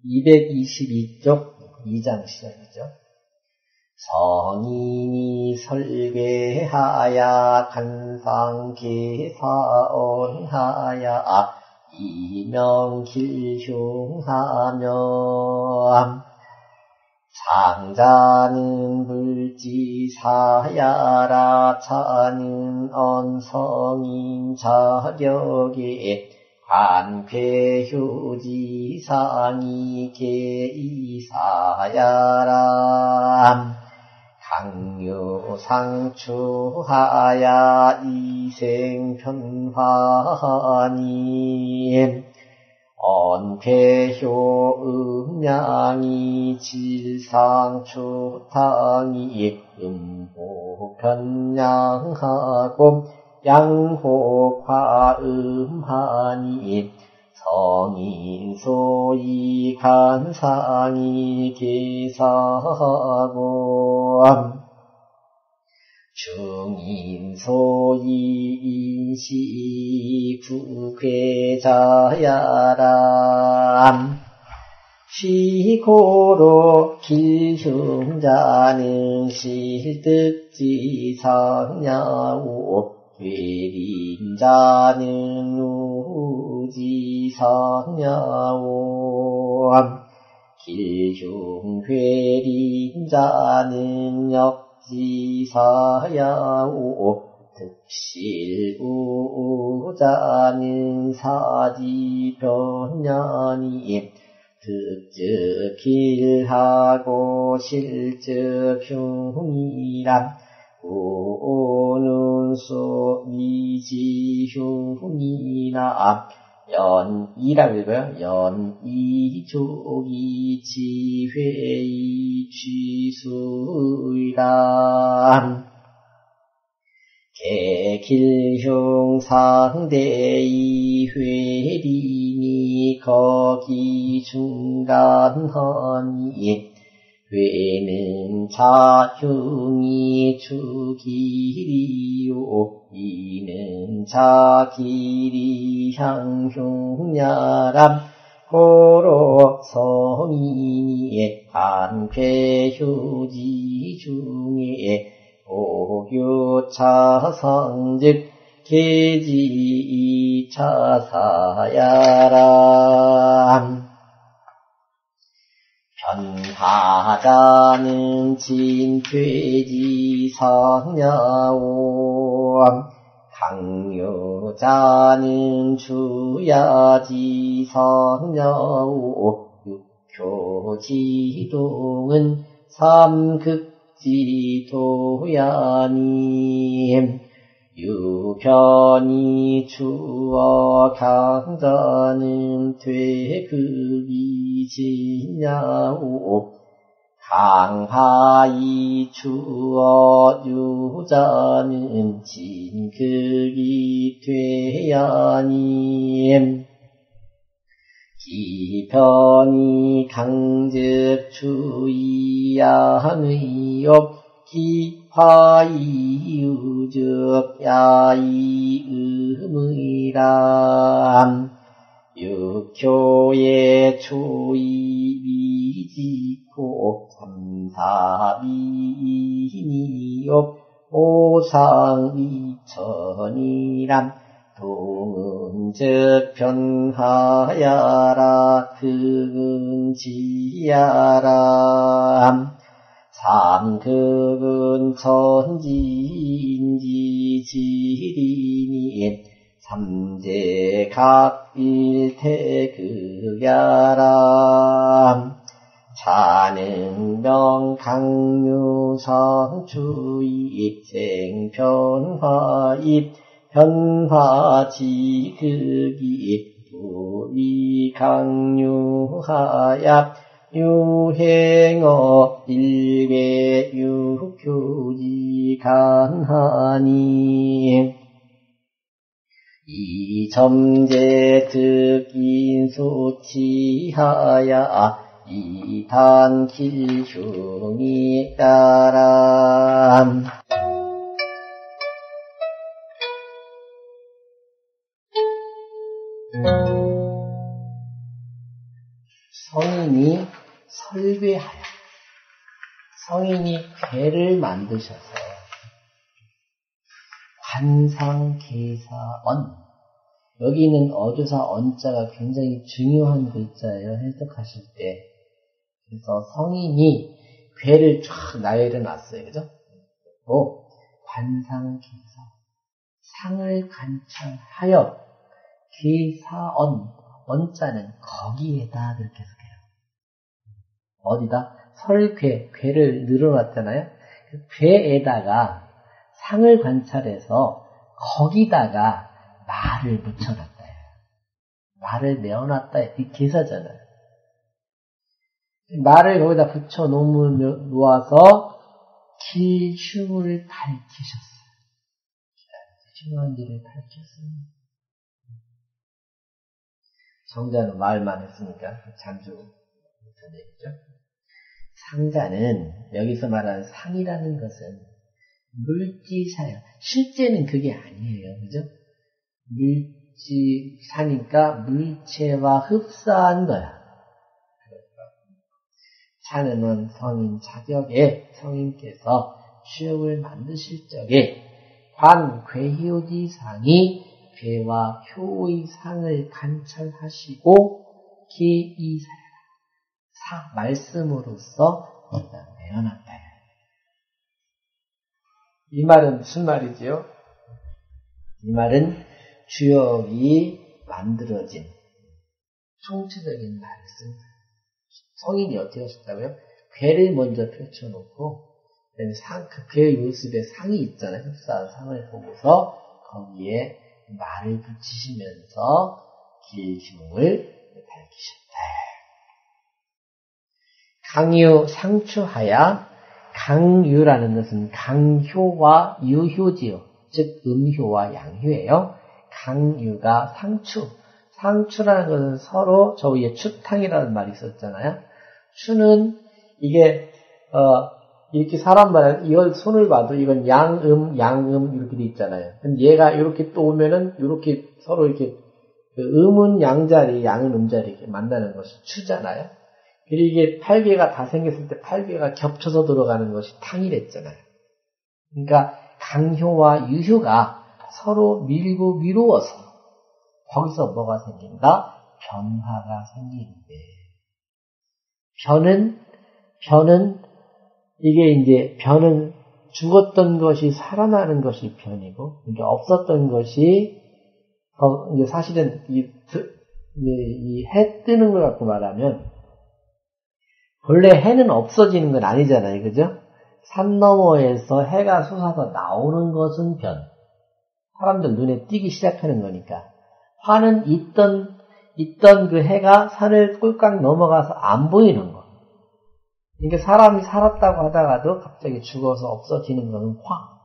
222쪽 2장 시작이죠. 성인이 설계하야 간상계사언하야 이명길흉하며 상자는 불지사야라 차는 언성인 자격에 관쾌효지상이 계이사야라 강요상추하야 이생편화니 언쾌효 음양이 질상추탕이 음호편양하고 양호과음하니 성인소이 간상이 계사하고 중인소이 인시 구괴자야람 시고로 길흉자는 실득지상야오 괴림자는 우지상야오 길흉괴림자는 역지사야오 득실우자는 사지변냐니 득적길하고 실적흉이란 오는수 미지흉이나 연이라고 읽어요. 연이조기 지회이 취수이란 개길흉상대이 회리니 거기 중간하니 회는 자흉이 주길이요 이는 자길이 향흉야람 고로 성인이 관쾌효지 중에 오교차성즉 계지이차사야람 변하자는 진퇴지상야오 강요자는 주야지상야오 육효지동은 삼극지도야니 유편이 주어 강자는 퇴극이 지냐오 강하이 주어 유자는 진극이 퇴야니 기편이 강즉 주의야의욕 기화이유적 야이음의람 육효의 초이비지고 삼사비니욕 오상이천이람 동은즉 변하야라 극은지야람 삼극은 천지인지 지리니 삼재각일태극야람 차능명강유성주입 생편화입 변화지극이 부위강유하야 유행어 일괴 유효지 간하니 이점제 득인수치하야 이단길흉이 따람 성인이 성인이 설괴하여 성인이 괴를 만드셔서 관상계사언 여기 있는 어조사 언자가 굉장히 중요한 글자예요. 해석하실 때. 그래서 성인이 괴를 쫙 나열해 놨어요. 그죠? 또 관상계사 상을 관찰하여 계사언 언자는 거기에다 그렇게 해석해요. 어디다? 설괴, 괴를 늘어놨잖아요. 그 괴에다가 상을 관찰해서 거기다가 말을 붙여놨다. 말을 내어놨다. 이 계사잖아요. 말을 거기다 붙여 놓아서 길흉을 밝히셨어요. 중요한 일을 밝혔습니다. 성자는 말만 했으니까 잠수 못한 얘기죠. 상자는 여기서 말하는 상이라는 것은 물지사요. 실제는 그게 아니에요. 그죠? 물지사니까 물체와 흡사한 거야. 차는 성인 자격에 성인께서 취업을 만드실 적에 관괴효지상이 괴와 효의 상을 관찰하시고 기이사라 말씀으로써 내어놨다. 이 말은 무슨 말이지요? 이 말은 주역이 만들어진 총체적인 말씀. 성인이 어떻게 하셨다고요? 괴를 먼저 펼쳐놓고 그 괴의 모습에 상이 있잖아요. 흡사한 상을 보고서 거기에 말을 붙이시면서 길흉을 밝히셨다. 강유 상추하야 강유라는 것은 강효와 유효지요. 즉 음효와 양효예요. 강유가 상추. 상추라는 것은 서로 저 위에 추탕이라는 말이 있었잖아요. 추는 이게 이렇게 사람 말은 이걸 손을 봐도 이건 양음 이렇게 돼 있잖아요. 근데 얘가 이렇게 또 오면은 이렇게 서로 이렇게 음은 양자리, 양은 음자리 이렇게 만나는 것이 추잖아요. 그리고 이게 8개가 다 생겼을 때 8개가 겹쳐서 들어가는 것이 탕이랬잖아요. 그러니까 강효와 유효가 서로 밀고 미루어서 거기서 뭐가 생긴다? 변화가 생기는데 변은 이게 이제 변은 죽었던 것이 살아나는 것이 변이고 이게 없었던 것이 이제 사실은 이 해 뜨는 걸 갖고 말하면 원래 해는 없어지는 건 아니잖아요. 그죠? 산 너머에서 해가 솟아서 나오는 것은 변. 사람들 눈에 띄기 시작하는 거니까. 화는 있던 그 해가 산을 꿀깍 넘어가서 안 보이는 거. 그러니까 사람이 살았다고 하다가도 갑자기 죽어서 없어지는 것은 화.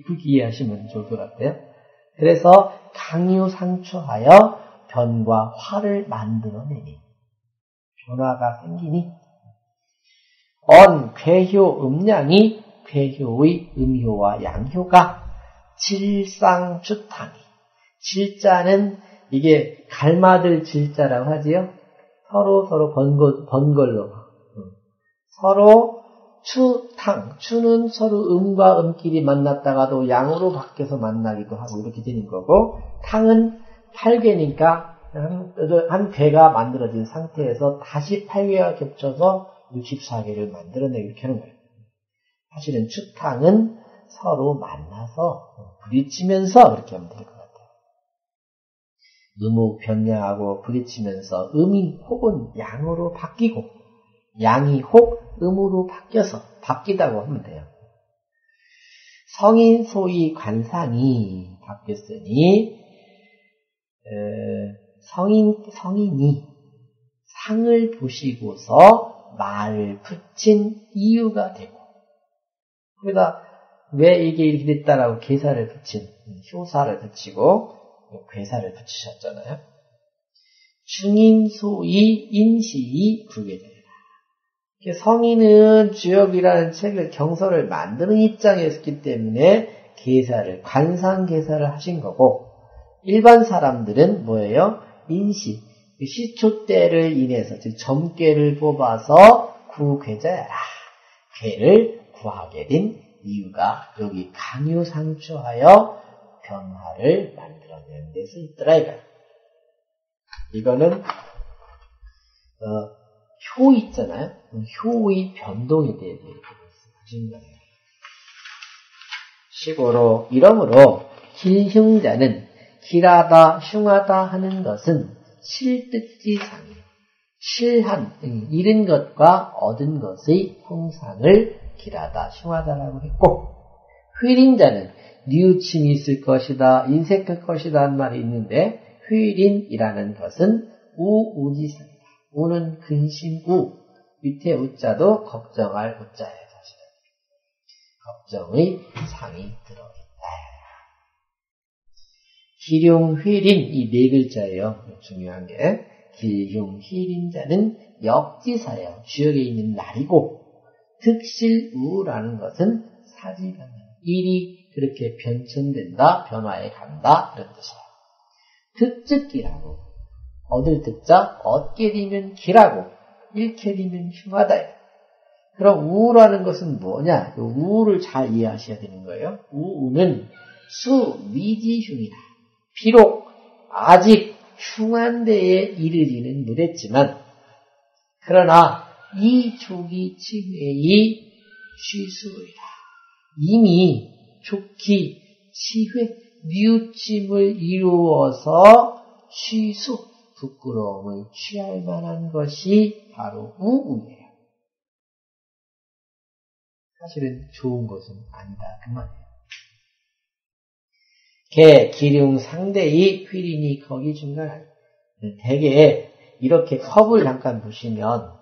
그렇게 이해하시면 좋을 것 같아요. 그래서 강유상추하여 변과 화를 만들어내니 변화가 생기니 괴효 음량이 괴효의 음효와 양효가 질상추탕이 질자는 이게 갈마들 질자라고 하지요. 서로 번걸로 서로 추는 서로 음과 음끼리 만났다가도 양으로 바뀌어서 만나기도 하고 이렇게 되는 거고 탕은 8개니까 한 괴가 만들어진 상태에서 다시 8개가 겹쳐서 64개를 만들어내고 이렇게 하는 거예요. 사실은 추탕은 서로 만나서 부딪히면서 그렇게 하면 될 것 같아요. 음욱 변량하고 부딪히면서 음이 혹은 양으로 바뀌고 양이 혹 음으로 바뀌다고 하면 돼요. 성인 소위 관상이 바뀌었으니 성인이 상을 보시고서 말을 붙인 이유가 되고 그러다 왜 이게 이렇게 됐다라고 계사를 붙인 효사를 붙이고 괴사를 붙이셨잖아요. 중인소이 인시이 부계되라. 성인은 주역이라는 책을 경서를 만드는 입장이었기 때문에 계사를 관상계사를 하신 거고 일반 사람들은 뭐예요? 인시 시초대를 인해서, 즉 점괘를 뽑아서 구괴자야라. 괴를 구하게 된 이유가 여기 강유상추하여 변화를 만들어내는 데서 있더라 이거야. 이거는 효 있잖아요. 효의 변동에 대해서 이렇게 말씀하신 거예요. 식으로 이러므로 길흉자는 길하다 흉하다 하는 것은 실득지상이 실한 잃은 것과 얻은 것의 형상을 길하다 흉하다라고 했고, 휘린자는 뉘우침이 있을 것이다 인색할 것이다 하는 말이 있는데, 휘린이라는 것은 우우지상이다. 우는 근심우, 밑에 우자도 걱정할 우자예요. 사실은 걱정의 상이 들어있다. 기룡 휘린 이 네 글자예요. 중요한 게 길흉 휘린자는 역지사예요. 주역에 있는 날이고, 득실우라는 것은 사지변화, 일이 그렇게 변천된다, 변화해 간다 그런 뜻이에요. 득즉기라고 얻을 득자, 얻게 되면 기라고, 잃게 되면 흉하다. 그럼 우라는 것은 뭐냐? 우를 잘 이해하셔야 되는 거예요. 우는 수미지흉이다. 비록 아직 흉한 데에 이르지는 못했지만, 그러나 이 조기 치회의 쉬수이다. 이미 좋기 치회, 뉘우침을 이루어서 쉬수, 부끄러움을 취할 만한 것이 바로 우우예요. 사실은 좋은 것은 아니다 그 말이에요. 개, 기륭 상대의 휘린이 거기 중간에 대개 이렇게 컵을 잠깐 보시면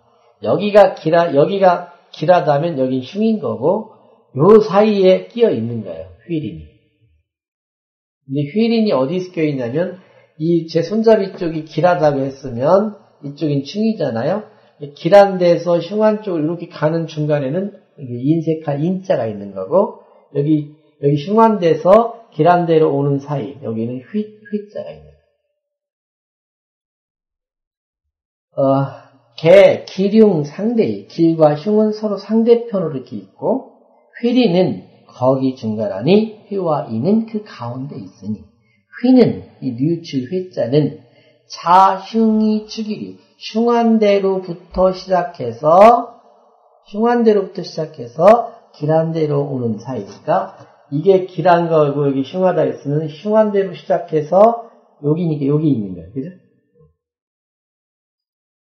여기가 길하다면 여긴 흉인 거고 요 사이에 끼어 있는 거예요. 휘린이. 근데 휘린이 어디서 끼어 있냐면 이 제 손잡이 쪽이 길하다고 했으면 이쪽인 흉이잖아요. 길한 데서 흉한 쪽으로 이렇게 가는 중간에는 인색한 인자가 있는 거고, 여기 흉한 데서 길한 데로 오는 사이, 여기는 휘자가 있는 거예요. 개, 기륭 상대의, 길과 흉은 서로 상대편으로 이렇게 있고, 휘리는 거기 중간하니 휘와 이는 그 가운데 있으니, 휘는 이 뉘우칠 휘자는 자흉이 축이류, 흉한 데로부터 시작해서 길한 데로 오는 사이니까, 이게 길한 거고 여기 흉하다 했으면 흉한 데로 시작해서 여기니까 여기 있는 거예요. 그죠?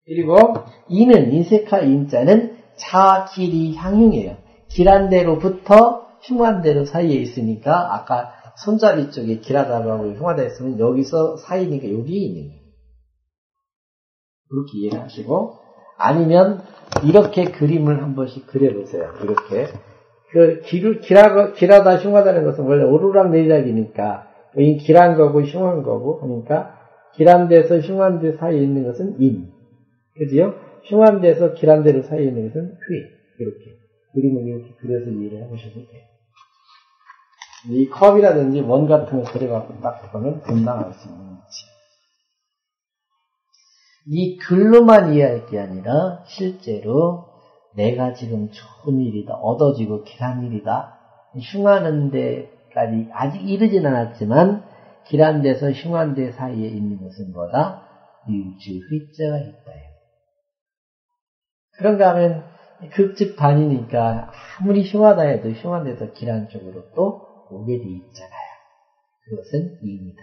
그리고 이는 인색할 인자는 자길이 향흉이에요. 길한 데로부터 흉한 데로 사이에 있으니까 아까 손잡이 쪽에 길하다고 하고 흉하다 했으면 여기서 사이니까 여기에 있는 거예요. 그렇게 이해를 하시고, 아니면 이렇게 그림을 한 번씩 그려보세요. 이렇게 길하다 흉하다는 것은 원래 오르락 내리락이니까 여기 길한 거고 흉한 거고 하니까 길한 데서 흉한 데 사이에 있는 것은 인, 그지요? 흉한 데서 길한 데로 사이에 있는 것은 휘. 이렇게 그림을 이렇게 그려서 이해를 해보셔도 돼요. 이 컵이라든지 원 같은 거 그려갖고 딱 보면 금방 알 수 있는 거지. 이 글로만 이해할 게 아니라 실제로 내가 지금 좋은 일이다, 얻어지고 길한 일이다, 흉하는 데까지 아직 이르진 않았지만 길한 데서 흉한 데 사이에 있는 것은 뭐다? 뉘우칠 휘자가 있다. 그런가 하면 극즉반이니까 아무리 흉하다 해도 흉한 데서 길한 쪽으로 또 오게 돼 있잖아요. 그것은 인이다.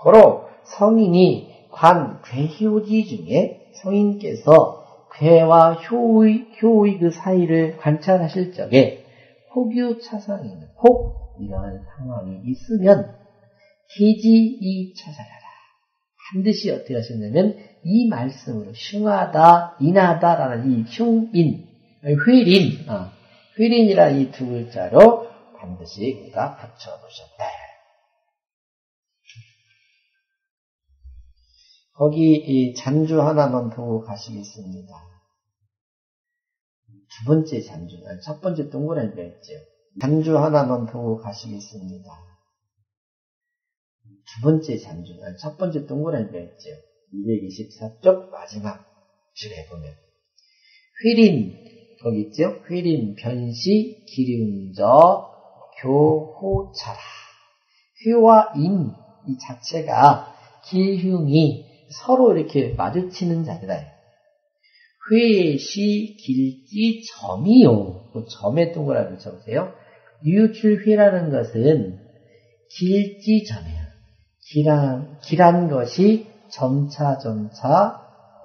고로 성인이 관, 괴효지 중에 성인께서 괴와 효의 그 사이를 관찰하실 적에 혹유차상에는 혹 이러한 상황이 있으면 기지이 차사라라. 반드시 어떻게 하셨냐면 이 말씀으로 흉하다, 인하다라는 이 흉인, 휘린이라는 이 두 글자로 반드시 우리가 붙여보셨다. 거기 이 잔주 하나만 보고 가시겠습니다. 두 번째 잔주, 첫 번째 동그라미가 있죠. 잔주 하나만 보고 가시겠습니다. 두 번째 잔주, 아니 첫 번째 동그라미가 있죠. 224쪽 마지막 줄에 보면 휘림 거기 있죠. 휘림 변시 기름저 교호차라. 휘와 임 이 자체가 길흉이 서로 이렇게 마주치는 자리다. 회시 길지 점이요. 그 점에 동그라미 쳐보세요. 유출회라는 것은 길지 점이에요. 길한 것이 점차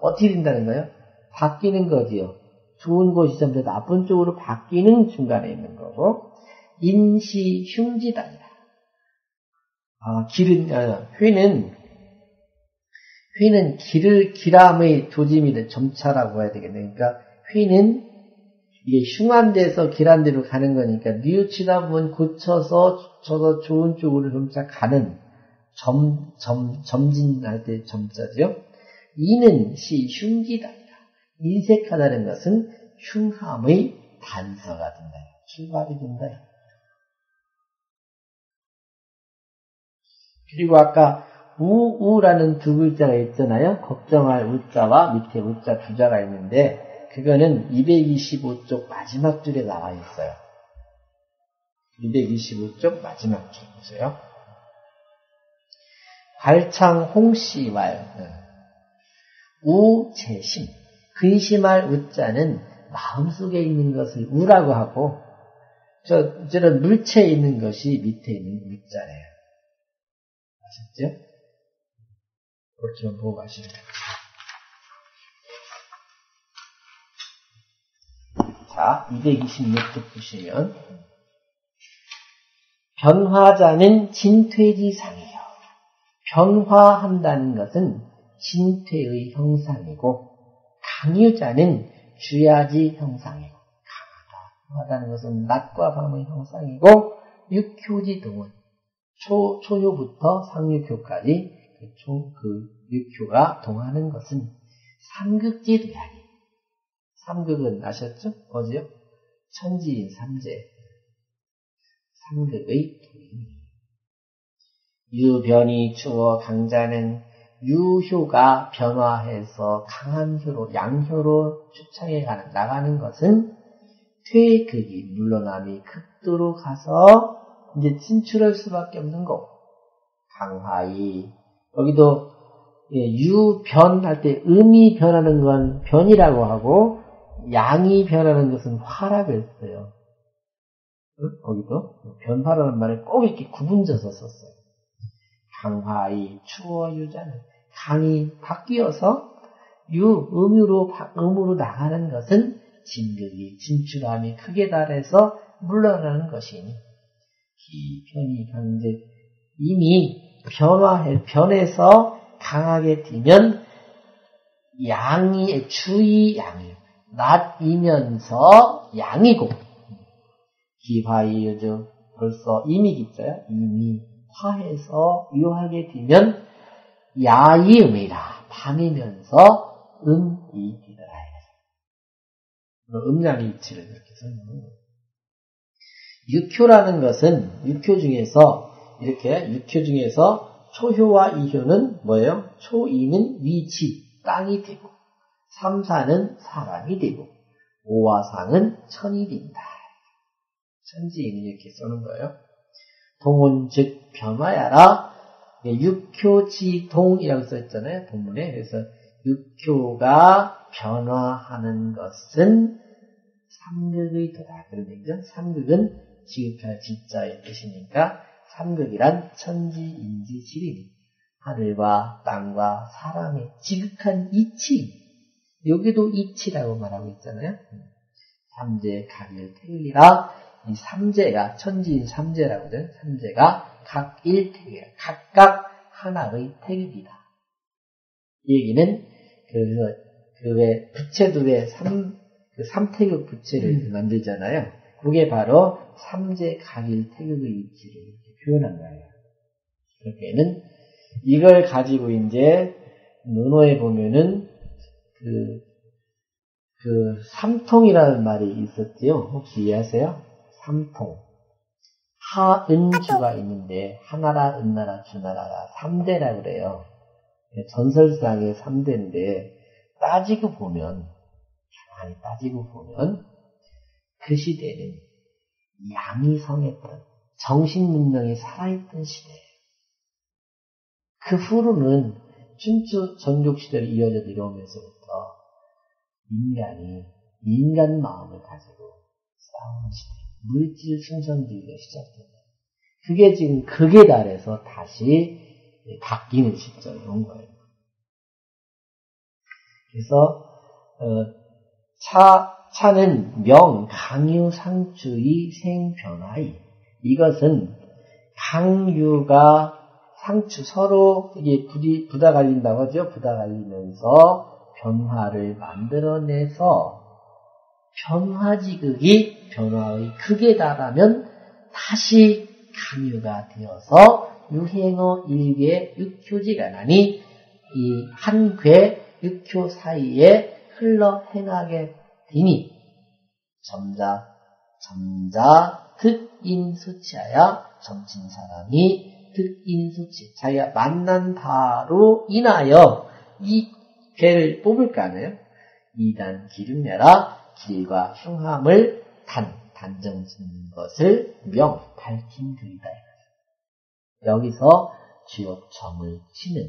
어떻게 된다는 거예요? 바뀌는 거지요. 좋은 것이 점차 나쁜 쪽으로 바뀌는 중간에 있는 거고, 인시 흉지다니라. 회는 기람의 조짐이 점차라고 해야 되겠네. 그러니까 회는 이게 흉한 데서 길한 데로 가는 거니까 뉘우치다 보면 고쳐서 좋은 쪽으로 점차 가는 점진할 때 점자죠. 이는 시 흉기다니라. 인색하다는 것은 흉함의 단서가 된다. 출발이 된다. 그리고 아까 우라는 두 글자가 있잖아요. 걱정할 우자와 밑에 우자 두 자가 있는데 그거는 225쪽 마지막 줄에 나와 있어요. 225쪽 마지막 줄 보세요. 발창 홍시왈 우재심 근심할 우자는 마음속에 있는 것을 우라고 하고 저런 물체에 있는 것이 밑에 있는 우자래요. 아셨죠? 그렇게 좀 보고 가시면 됩니다. 자, 226쪽 보시면 변화자는 진퇴지상이요. 변화한다는 것은 진퇴의 형상이고 강유자는 주야지 형상이고 강하다는 것은 낮과 밤의 형상이고 육효지동은 초효부터 상육효까지 그 육효가 동하는 것은 삼극지도야니. 삼극은 아셨죠? 뭐지요? 천지인 삼재. 삼극의 도인. 유변이 추워 강자는 유효가 변화해서 강한 효로 양효로 추창해 나가는 것은 퇴극이 물러남이 극도로 가서 이제 진출할 수밖에 없는 거고 강하이 여기도 유변 할 때 음이 변하는 건 변이라고 하고 양이 변하는 것은 화라고 했어요. 거기도 변화라는 말을 꼭 이렇게 구분져서 썼어요. 강하이 추워 유자는 강이 바뀌어서 음으로 나가는 것은 진극이 진출함이 크게 달해서 물러나는 것이니 이 변이 강제 이미 변해서 강하게 되면 양이 주의 양이 낮이면서 양이고 기화의 요즘 벌써 이미 있어요. 이미 화해서 유하게 되면 야이음이라 밤이면서 음이 되더라. 음양의 위치를 이렇게 설명하는 거예요. 육효라는 것은 육효 중에서 초효와 이효는 뭐예요? 초2는 위치, 땅이 되고 3, 4는 사람이 되고 5와 4는 천이 된다. 천지인은 이렇게 써는 거예요. 동은 즉 변화야라. 육효지동이라고 써있잖아요. 본문에. 그래서 육효가 변화하는 것은 삼극의 도다. 그런 얘기죠. 삼극은 지극할 지자의 뜻이니까 삼극이란 천지인지 지리니 하늘과 땅과 사람의 지극한 이치. 여기도 이치라고 말하고 있잖아요. 삼재 각일 태극이라 이 삼재가 천지인 삼재라고 하죠. 삼재가 각일 태극이라 각각 하나의 태극이다. 이 얘기는 그래서 그 왜 부채도 왜 삼태극 부채를 만들잖아요. 그게 바로 삼재 각일 태극의 위치를 이렇게 표현한 거예요. 그러니까는 이걸 가지고 이제 논어에 보면은 그 삼통이라는 말이 있었지요. 혹시 이해하세요? 삼통. 하은주가 있는데 하나라, 은나라, 주나라가 3대라 그래요. 전설상의 3대인데 따지고 보면 가만히 따지고 보면 그 시대는 양이 성했던 정신문명이 살아있던 시대예요. 그 후로는 춘추 전국시대로 이어져 내려오면서부터 인간이 인간 마음을 가지고 싸우는 시대, 물질 충성주의가 시작됩니다. 그게 지금 극에 달해서 다시 바뀌는 시점에 온 거예요. 그래서 차는 명, 강유, 상추의 생변화이. 이것은 강유가 상추 서로 이게 부다 갈린다고 하죠. 부다 갈리면서 변화를 만들어내서 변화지극이 변화의 극에 달하면 다시 강유가 되어서 유행어 일개 육효지가 나니 이 한 괴 육효 사이에 흘러 행하게 되니 점자 득인수치하여 점친 사람이 득인수치 자기가 만난 바로 인하여 이 괴를 뽑을 거 아니에요. 이단 기름 내라 길과 흉함을 단정 짓는 것을 명 밝힌 글이다. 여기서 주요 점을 치는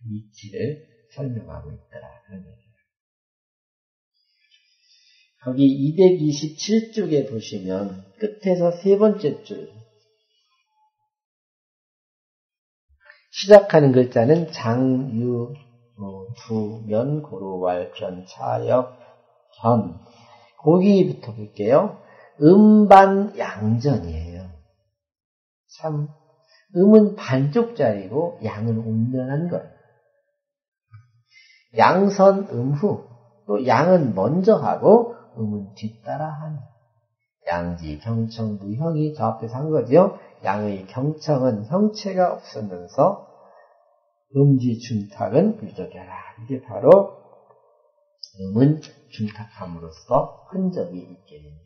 이치를 설명하고 있더라. 그런 얘기예요. 거기 227쪽에 보시면 끝에서 세 번째 줄 시작하는 글자는 장유 두면 고루왈 변 차역 견 거기부터 볼게요. 음반양전이에요. 참 음은 반쪽짜리고 양은 온전한 거예요. 양선 음후 또 양은 먼저 하고 음은 뒤따라 하는 양지 경청 무형이 저 앞에서 한 거죠. 양의 경청은 형체가 없으면서 음지 중탁은 유적해라. 이게 바로 음은 중탁함으로써 흔적이 있게 됩니다.